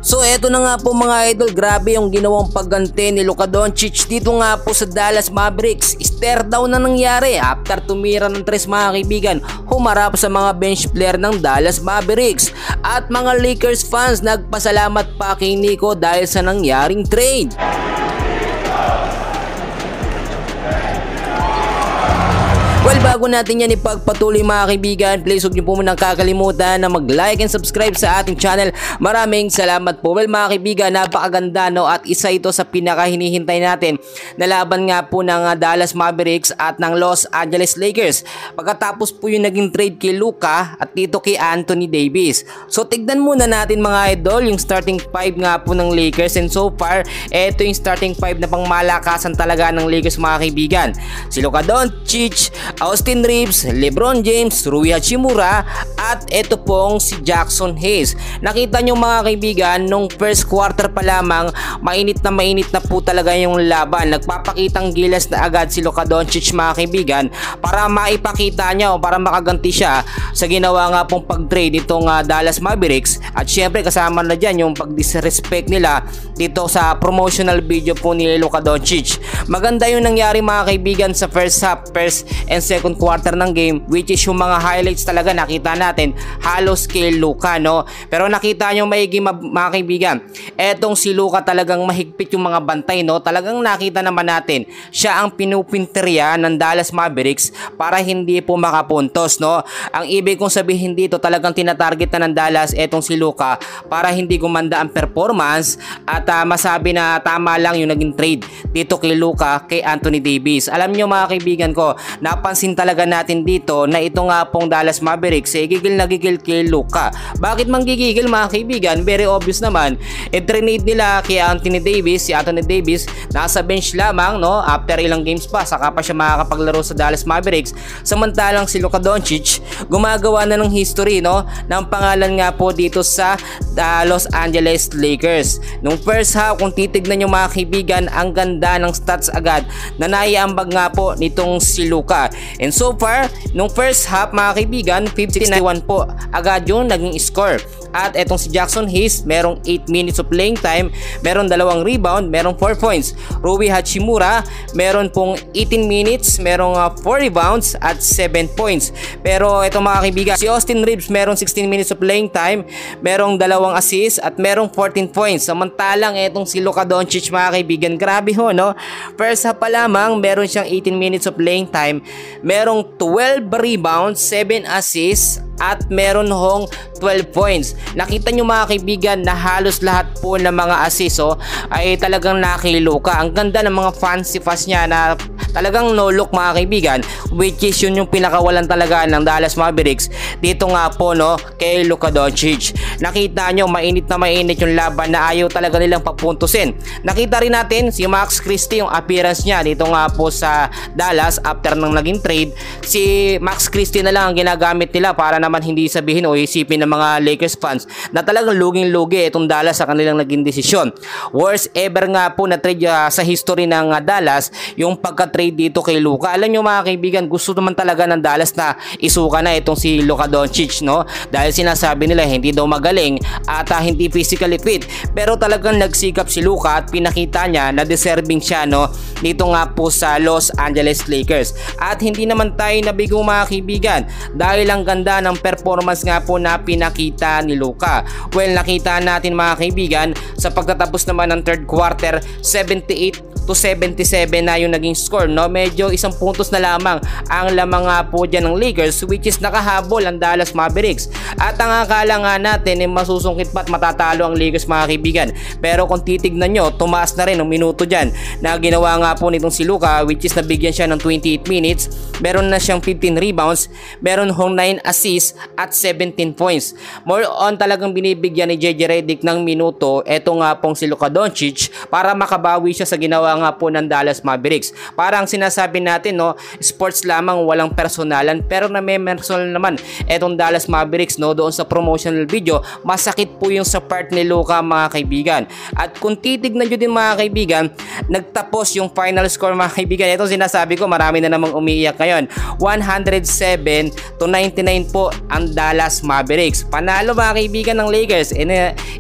So eto na nga po mga idol, grabe yung ginawang pagganti ni Luka Doncic dito nga po sa Dallas Mavericks. Stare down na nangyari after tumira ng 3 mga kaibigan, humarap sa mga bench player ng Dallas Mavericks. At mga Lakers fans nagpasalamat pa kay Nico dahil sa nangyaring trade. Well, bago natin yan ipagpatuloy mga kaibigan, please huwag niyo po munang kakalimutan na mag-like and subscribe sa ating channel. Maraming salamat po. Well mga kaibigan, napakaganda no, at isa ito sa pinakahinihintay natin na laban nga po ng Dallas Mavericks at ng Los Angeles Lakers. Pagkatapos po yung naging trade kay Luka at dito kay Anthony Davis. So tignan muna natin mga idol yung starting 5 nga po ng Lakers, and so far ito yung starting 5 na pangmalakasan talaga ng Lakers mga kaibigan. Si Luka Doncic, Austin Reeves, LeBron James, Rui Hachimura at ito pong si Jackson Hayes. Nakita nyo mga kaibigan, nung first quarter pa lamang, mainit na po talaga yung laban. Nagpapakitang gilas na agad si Luka Doncic mga kaibigan para maipakita niya o para makaganti siya sa ginawa nga pong pag-trade itong Dallas Mavericks. At syempre kasama na dyan yung pag-disrespect nila dito sa promotional video po ni Luka Doncic. Maganda yung nangyari mga kaibigan sa first half, first and second quarter ng game, which is yung mga highlights talaga nakita natin halos kay Luka no. Pero nakita nyo maigi mga kaibigan, etong si Luka talagang mahigpit yung mga bantay no. Talagang nakita naman natin siya ang pinupinterya ng Dallas Mavericks para hindi po makapuntos no. Ang ibig kong sabihin dito, talagang tinatarget na ng Dallas etong si Luka para hindi gumanda ang performance at masabi na tama lang yung naging trade dito kay Luka kay Anthony Davis. Alam nyo mga kaibigan ko, napansin talaga natin dito na ito nga pong Dallas Mavericks gigil na gigil kay Luka. Bakit manggigigil mga kaibigan? Very obvious naman, i-trade nila kay Anthony Davis. Si Anthony Davis nasa bench lamang no, after ilang games pa saka pa siya makakapaglaro sa Dallas Mavericks. Samantalang si Luka Doncic gumagawa na ng history no, ng pangalan nga po dito sa Los Angeles Lakers. Nung first half, kung titignan nyo mga kaibigan, ang ganda ng stats agad na naiambag nga po nitong si Luka. And so far, nung first half mga kaibigan, 59 po agad yung naging score. At etong si Jackson Hayes, merong 8 minutes of playing time, meron 2 rebound, merong 4 points. Rui Hachimura, meron pong 18 minutes, merong 4 rebounds at 7 points. Pero etong mga kaibigan, si Austin Reeves, merong 16 minutes of playing time, merong 2 assists at merong 14 points. Samantalang etong si Luka Doncic mga kaibigan, grabe ho no. First half pa lamang, meron siyang 18 minutes of playing time, merong 12 rebounds, 7 assists at meron hong 12 points. Nakita nyo mga kaibigan na halos lahat po ng mga assists ay talagang kay Luka. Ang ganda ng mga fancy pass niya na talagang no look mga kaibigan, which is yun yung pinakawalan talaga ng Dallas Mavericks dito nga po no kay Luka Doncic. Nakita nyo mainit na mainit yung laban na ayaw talaga nilang papuntusin. Nakita rin natin si Max Christie, yung appearance niya dito nga po sa Dallas after ng naging trade. Si Max Christie na lang ang ginagamit nila para naman hindi sabihin o isipin ng mga Lakers fans na talagang luging-lugi itong Dallas sa kanilang naging desisyon. Worst ever nga po na trade sa history ng Dallas yung pagka-trade dito kay Luka. Alam nyo mga kaibigan, gusto naman talaga ng Dallas na isuka na itong si Luka Doncic no, dahil sinasabi nila hindi daw magaling at hindi physically fit, pero talagang nagsikap si Luka at pinakita niya na deserving siya no dito nga po sa Los Angeles Lakers. At hindi naman tayo nabigo mga kaibigan dahil ang ganda ng performance nga po na pinakita ni Luka. Well, nakita natin mga kaibigan sa pagtatapos naman ng third quarter, 78-77 na yung naging score no. Medyo isang puntos na lamang ang lamang nga po dyan ng Lakers, which is nakahabol ang Dallas Mavericks. At ang akala nga natin masusungkit pa at matatalo ang Lakers mga kaibigan, pero kung titignan nyo, tumaas na rin ang minuto dyan na ginawa nga po nitong si Luka, which is nabigyan siya ng 28 minutes, meron na siyang 15 rebounds, meron hong 9 assists at 17 points. More on talagang binibigyan ni JJ Redick ng minuto eto nga pong si Luka Doncic para makabawi siya sa ginawa nga po ng Dallas Mavericks. Parang sinasabi natin, no, sports lamang, walang personalan, pero na may personal naman etong Dallas Mavericks, no, doon sa promotional video. Masakit po yung sa part ni Luka, mga kaibigan. At kung titignan nyo din, mga kaibigan, nagtapos yung final score, mga kaibigan. Ito sinasabi ko, marami na namang umiiyak ngayon. 107-99 po ang Dallas Mavericks. Panalo, mga kaibigan, ng Lakers.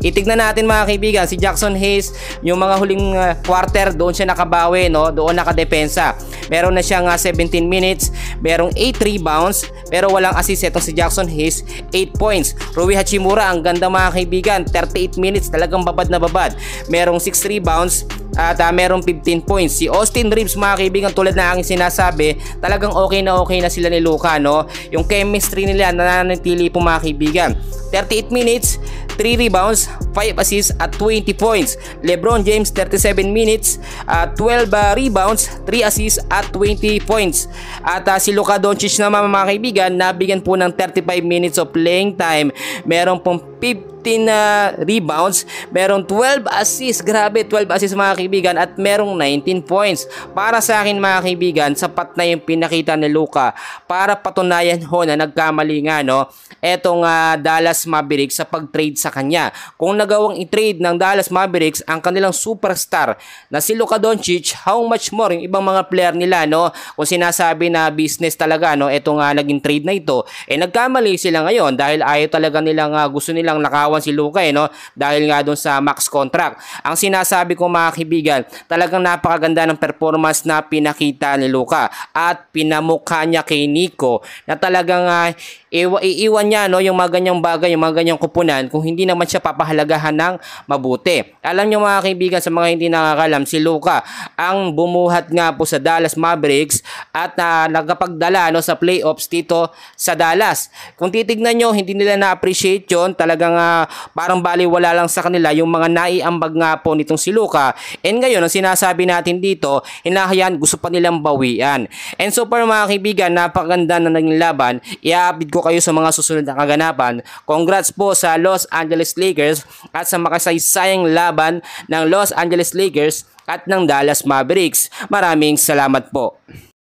Itignan natin, mga kaibigan, si Jackson Hayes, yung mga huling quarter, doon siya nakabawi, no? Doon nakadepensa. Meron na siyang 17 minutes, merong 8 rebounds, pero walang assist itong si Jackson Hayes, 8 points. Rui Hachimura, ang ganda, mga kaibigan, 38 minutes, talagang babad na babad. Merong 6 rebounds, at merong 15 points. Si Austin Reeves, mga kaibigan, tulad na aking sinasabi, talagang okay na sila ni Luka, no? Yung chemistry nila nananatili po, mga kaibigan. 38 minutes, 3 rebounds, 5 assists at 20 points. LeBron James, 37 minutes, 12 rebounds, 3 assists at 20 points. At si Luka Doncic naman, mga kaibigan, nabigyan po ng 35 minutes of playing time. Meron pong 15 rebounds, merong 12 assists, grabe, 12 assists, mga kaibigan, at merong 19 points. Para sa akin, mga kaibigan, sapat na yung pinakita ni Luka para patunayan ho na nagkamali nga, no, etong Dallas Mavericks sa pag-trade sa kanya. Kung nagawang i-trade ng Dallas Mavericks ang kanilang superstar na si Luka Doncic, how much more yung ibang mga player nila, no? Kung sinasabi na business talaga, no, etong naging trade na ito, nagkamali sila ngayon dahil ayaw talaga nilang gusto nilang nakawan si Luka, no, dahil nga doon sa max contract. Ang sinasabi ko, mga kaibigan, talagang napakaganda ng performance na pinakita ni Luka at pinamukha niya kay Nico na talagang iiwan niya, no, yung mga ganyang bagay, yung mga ganyang kupunan kung hindi naman siya papahalagahan ng mabuti. Alam niyo, mga kaibigan, sa mga hindi nakakalam, si Luka ang bumuhat nga po sa Dallas Mavericks at nagkapagdala, no, sa playoffs dito sa Dallas. Kung titignan nyo, hindi nila na-appreciate yun. Talagang parang baliwala lang sa kanila yung mga naiambag nga po nitong si Luka. And ngayon, ang sinasabi natin dito, hinahayaan, gusto pa nilang bawian. And so far, mga kaibigan, napakaganda na naging laban. I-update ko kayo sa mga susunod na kaganapan. Congrats po sa Los Angeles Lakers at sa makasaysayang laban ng Los Angeles Lakers at ng Dallas Mavericks. Maraming salamat po.